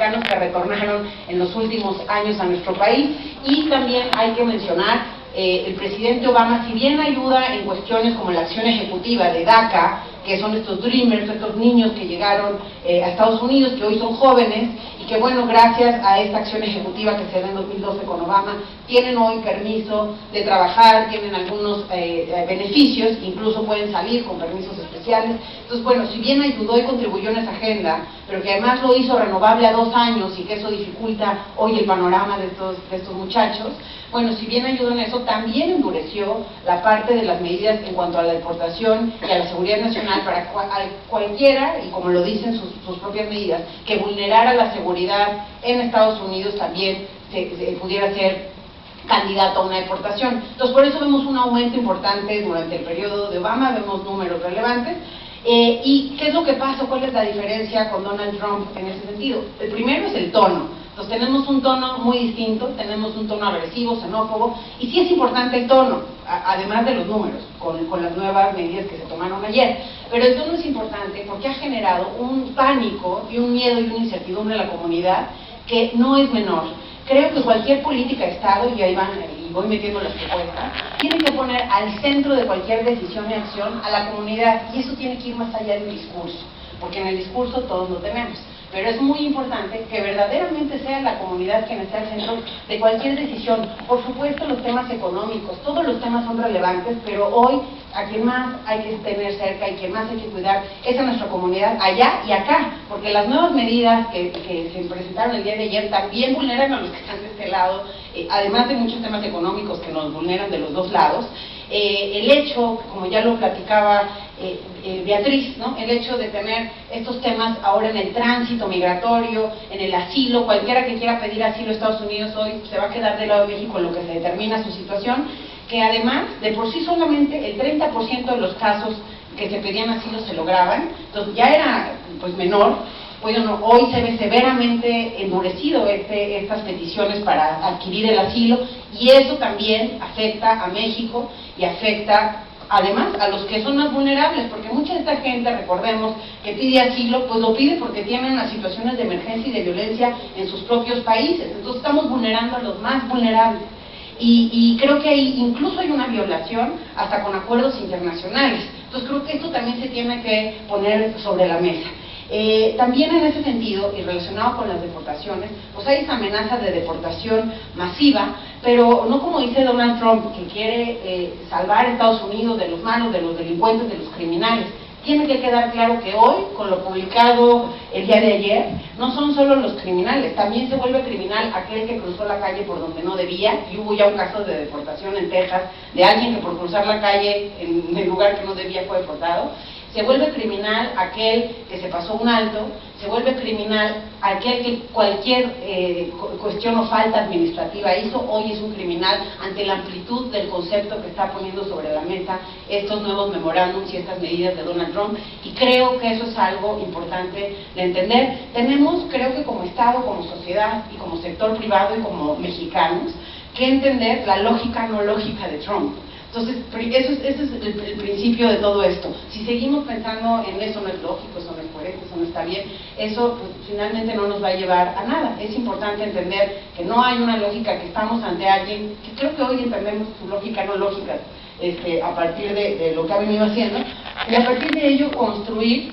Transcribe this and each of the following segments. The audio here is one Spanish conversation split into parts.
mexicanos que retornaron en los últimos años a nuestro país. Y también hay que mencionar, el presidente Obama, si bien ayuda en cuestiones como la acción ejecutiva de DACA, que son estos Dreamers, estos niños que llegaron a Estados Unidos, que hoy son jóvenes, y que bueno, gracias a esta acción ejecutiva que se da en 2012 con Obama, tienen hoy permiso de trabajar, tienen algunos beneficios, incluso pueden salir con permisos especiales. Entonces bueno, si bien ayudó y contribuyó en esa agenda, pero que además lo hizo renovable a 2 años y que eso dificulta hoy el panorama de estos muchachos, bueno, si bien ayudó en eso, también endureció la parte de las medidas en cuanto a la deportación y a la seguridad nacional para cualquiera, y como lo dicen sus propias medidas, que vulnerara la seguridad en Estados Unidos también pudiera ser candidato a una deportación. Entonces por eso vemos un aumento importante durante el periodo de Obama, vemos números relevantes. ¿Y qué es lo que pasa? ¿Cuál es la diferencia con Donald Trump en ese sentido? El primero es el tono. Entonces tenemos un tono muy distinto, tenemos un tono agresivo, xenófobo, y sí es importante el tono, además de los números, con las nuevas medidas que se tomaron ayer. Pero el tono es importante porque ha generado un pánico y un miedo y una incertidumbre en la comunidad que no es menor. Creo que cualquier política de Estado, y ahí van, y voy metiendo las propuestas, tiene que poner al centro de cualquier decisión y acción a la comunidad, y eso tiene que ir más allá del discurso, porque en el discurso todos lo tenemos. Pero es muy importante que verdaderamente sea la comunidad quien esté al centro de cualquier decisión. Por supuesto, los temas económicos, todos los temas son relevantes, pero hoy a quien más hay que tener cerca y quien más hay que cuidar es a nuestra comunidad, allá y acá, porque las nuevas medidas que se presentaron el día de ayer también vulneran a los que están de este lado, además de muchos temas económicos que nos vulneran de los dos lados. El hecho, como ya lo platicaba Beatriz, ¿no? El hecho de tener estos temas ahora en el tránsito migratorio, en el asilo, cualquiera que quiera pedir asilo a Estados Unidos hoy se va a quedar del lado de México en lo que se determina su situación, que además de por sí solamente el 30% de los casos que se pedían asilo se lograban, entonces ya era pues menor. Bueno, hoy se ve severamente endurecido estas peticiones para adquirir el asilo, y eso también afecta a México y afecta además a los que son más vulnerables, porque mucha de esta gente, recordemos, que pide asilo, pues lo pide porque tienen las situaciones de emergencia y de violencia en sus propios países. Entonces estamos vulnerando a los más vulnerables. Y creo que incluso hay una violación hasta con acuerdos internacionales. Entonces creo que esto también se tiene que poner sobre la mesa. También en ese sentido, y relacionado con las deportaciones, pues hay esa amenaza de deportación masiva, pero no como dice Donald Trump, que quiere salvar a Estados Unidos de los malos, de los delincuentes, de los criminales. Tiene que quedar claro que hoy, con lo publicado el día de ayer, no son solo los criminales, también se vuelve criminal aquel que cruzó la calle por donde no debía, y hubo ya un caso de deportación en Texas de alguien que por cruzar la calle en el lugar que no debía fue deportado. Se vuelve criminal aquel que se pasó un alto, se vuelve criminal aquel que cualquier cuestión o falta administrativa hizo, hoy es un criminal ante la amplitud del concepto que está poniendo sobre la mesa estos nuevos memorándums y estas medidas de Donald Trump, y creo que eso es algo importante de entender. Tenemos, creo que como Estado, como sociedad y como sector privado y como mexicanos, que entender la lógica no lógica de Trump. Entonces, ese es el principio de todo esto. Si seguimos pensando en eso no es lógico, eso no es coherente, eso no está bien, eso pues, finalmente no nos va a llevar a nada. Es importante entender que no hay una lógica, que estamos ante alguien, que creo que hoy entendemos su lógica no lógica, a partir de lo que ha venido haciendo, y a partir de ello construir,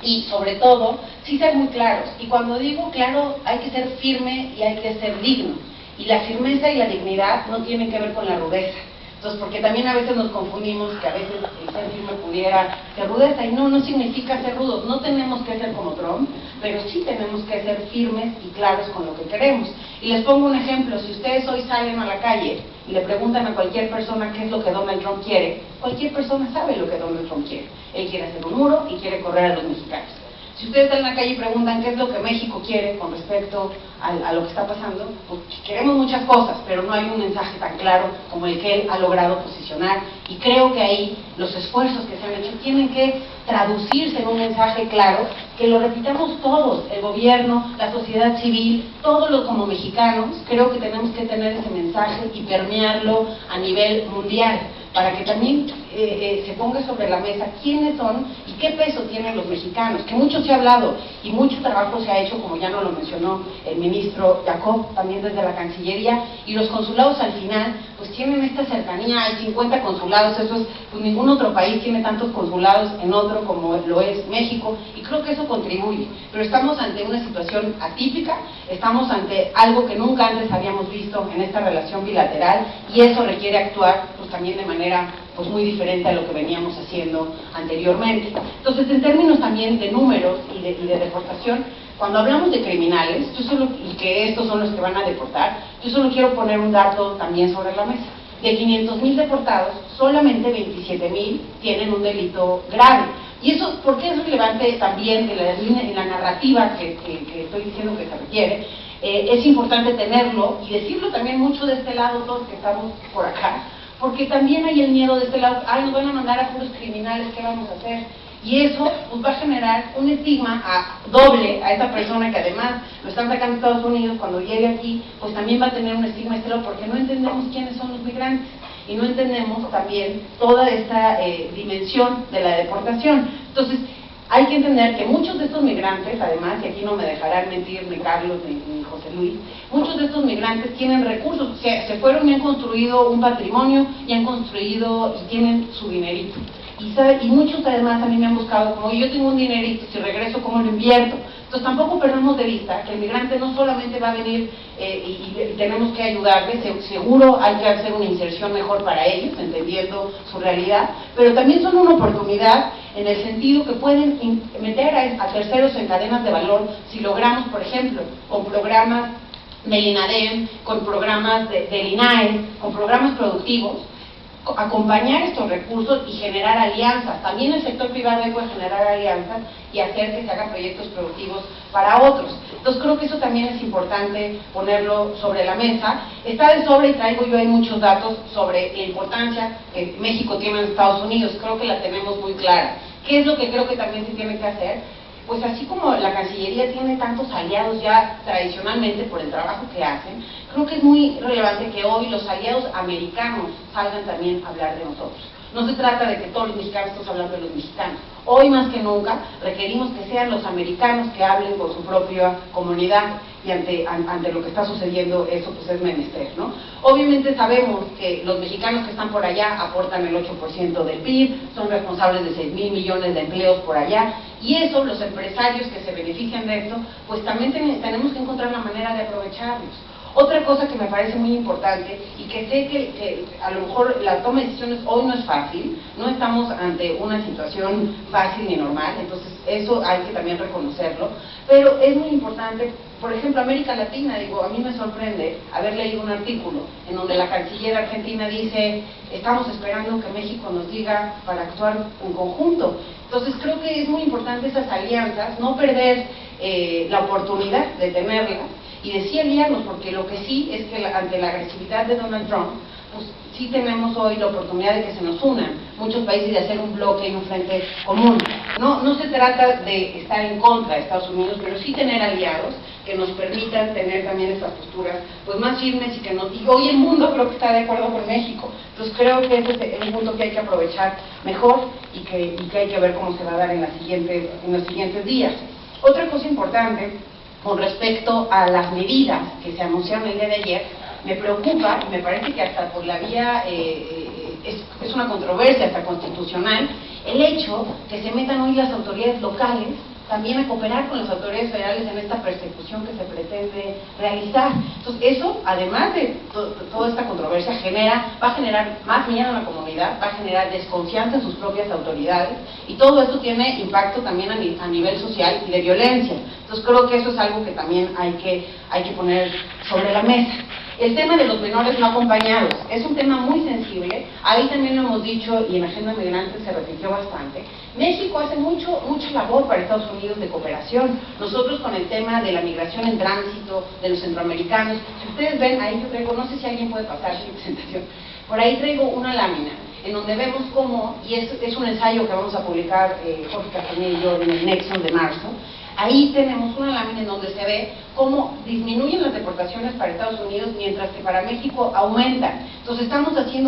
y sobre todo, sí ser muy claros. Y cuando digo claro, hay que ser firme y hay que ser digno. Y la firmeza y la dignidad no tienen que ver con la rudeza. Entonces, porque también a veces nos confundimos, que a veces el ser firme pudiera ser rudeza, y no significa ser rudos. No tenemos que ser como Trump, pero sí tenemos que ser firmes y claros con lo que queremos. Y les pongo un ejemplo: si ustedes hoy salen a la calle y le preguntan a cualquier persona qué es lo que Donald Trump quiere, cualquier persona sabe lo que Donald Trump quiere. Él quiere hacer un muro y quiere correr a los mexicanos. Si ustedes están en la calle y preguntan qué es lo que México quiere con respecto a lo que está pasando, pues queremos muchas cosas, pero no hay un mensaje tan claro como el que él ha logrado posicionar, y creo que ahí los esfuerzos que se han hecho tienen que traducirse en un mensaje claro, que lo repitamos todos, el gobierno, la sociedad civil, todos los como mexicanos, creo que tenemos que tener ese mensaje y permearlo a nivel mundial, para que también se ponga sobre la mesa quiénes son y qué peso tienen los mexicanos, que mucho se ha hablado y mucho trabajo se ha hecho, como ya nos lo mencionó el ministro Jacob, también desde la Cancillería, y los consulados al final, pues tienen esta cercanía, hay 50 consulados, eso es, pues ningún otro país tiene tantos consulados en otro como lo es México, y creo que eso contribuye, pero estamos ante una situación atípica, estamos ante algo que nunca antes habíamos visto en esta relación bilateral, y eso requiere actuar pues también de manera pues muy diferente a lo que veníamos haciendo anteriormente. Entonces, en términos también de números y de deportación, cuando hablamos de criminales, y que estos son los que van a deportar, yo solo quiero poner un dato también sobre la mesa. De 500,000 deportados, solamente 27,000 tienen un delito grave. Y eso, ¿por qué es relevante también en la narrativa que estoy diciendo que se requiere? Es importante tenerlo y decirlo también mucho de este lado, todos que estamos por acá, porque también hay el miedo de este lado, nos van a mandar a puros criminales, ¿qué vamos a hacer? Y eso pues, va a generar un estigma doble a esa persona que además lo están sacando a Estados Unidos, cuando llegue aquí, pues también va a tener un estigma este lado, porque no entendemos quiénes son los migrantes y no entendemos también toda esta dimensión de la deportación. Entonces, hay que entender que muchos de estos migrantes, además, y aquí no me dejarán mentir ni Carlos ni José Luis, muchos de estos migrantes tienen recursos, se fueron y han construido un patrimonio y han construido y tienen su dinerito. Y muchos además a mí me han buscado como yo tengo un dinerito, si regreso, ¿cómo lo invierto? Entonces tampoco perdemos de vista que el migrante no solamente va a venir y tenemos que ayudarles, seguro hay que hacer una inserción mejor para ellos, entendiendo su realidad, pero también son una oportunidad en el sentido que pueden meter a terceros en cadenas de valor si logramos, por ejemplo, con programas del INADEM, con programas del INAE, con programas productivos, acompañar estos recursos y generar alianzas. También el sector privado puede generar alianzas y hacer que se hagan proyectos productivos para otros. Entonces creo que eso también es importante ponerlo sobre la mesa. Está de sobra y traigo yo ahí muchos datos sobre la importancia que México tiene en Estados Unidos. Creo que la tenemos muy clara. ¿Qué es lo que creo que también se tiene que hacer? Pues así como la Cancillería tiene tantos aliados ya tradicionalmente por el trabajo que hacen, creo que es muy relevante que hoy los aliados americanos salgan también a hablar de nosotros. No se trata de que todos los mexicanos estemos hablando de los mexicanos. Hoy más que nunca requerimos que sean los americanos que hablen con su propia comunidad y ante lo que está sucediendo, eso pues es menester, ¿no? Obviamente sabemos que los mexicanos que están por allá aportan el 8% del PIB, son responsables de 6,000 millones de empleos por allá, y eso, los empresarios que se benefician de esto, pues también tenemos que encontrar la manera de aprovecharlos. Otra cosa que me parece muy importante y que sé que a lo mejor la toma de decisiones hoy no es fácil, no estamos ante una situación fácil ni normal, entonces eso hay que también reconocerlo, pero es muy importante, por ejemplo, América Latina, a mí me sorprende haber leído un artículo en donde la canciller argentina dice, estamos esperando que México nos diga para actuar en conjunto. Entonces creo que es muy importante esas alianzas, no perder la oportunidad de tenerlas, y de aliarnos, porque lo que sí es que ante la agresividad de Donald Trump, pues sí tenemos hoy la oportunidad de que se nos unan muchos países, de hacer un bloque y un frente común. No se trata de estar en contra de Estados Unidos, pero sí tener aliados que nos permitan tener también estas posturas pues más firmes y hoy el mundo creo que está de acuerdo con México. Entonces creo que ese es un punto que hay que aprovechar mejor y que hay que ver cómo se va a dar en los siguientes días. Otra cosa importante con respecto a las medidas que se anunciaron el día de ayer, me preocupa, y me parece que hasta por la vía, es una controversia hasta constitucional, el hecho que se metan hoy las autoridades locales también a cooperar con las autoridades federales en esta persecución que se pretende realizar. Entonces eso, además de toda esta controversia, va a generar más miedo en la comunidad, va a generar desconfianza en sus propias autoridades, y todo esto tiene impacto también a nivel social y de violencia. Entonces creo que eso es algo que también hay que poner sobre la mesa. El tema de los menores no acompañados es un tema muy sensible, ahí también lo hemos dicho y en Agenda Migrante se repitió bastante. México hace mucha labor para Estados Unidos de cooperación. Nosotros con el tema de la migración en tránsito, de los centroamericanos, si ustedes ven, ahí yo traigo, no sé si alguien puede pasar mi presentación, por ahí traigo una lámina en donde vemos cómo, y es un ensayo que vamos a publicar Jorge Castañeda y yo en el Nexon de marzo. Ahí tenemos una lámina en donde se ve cómo disminuyen las deportaciones para Estados Unidos, mientras que para México aumentan. Entonces estamos haciendo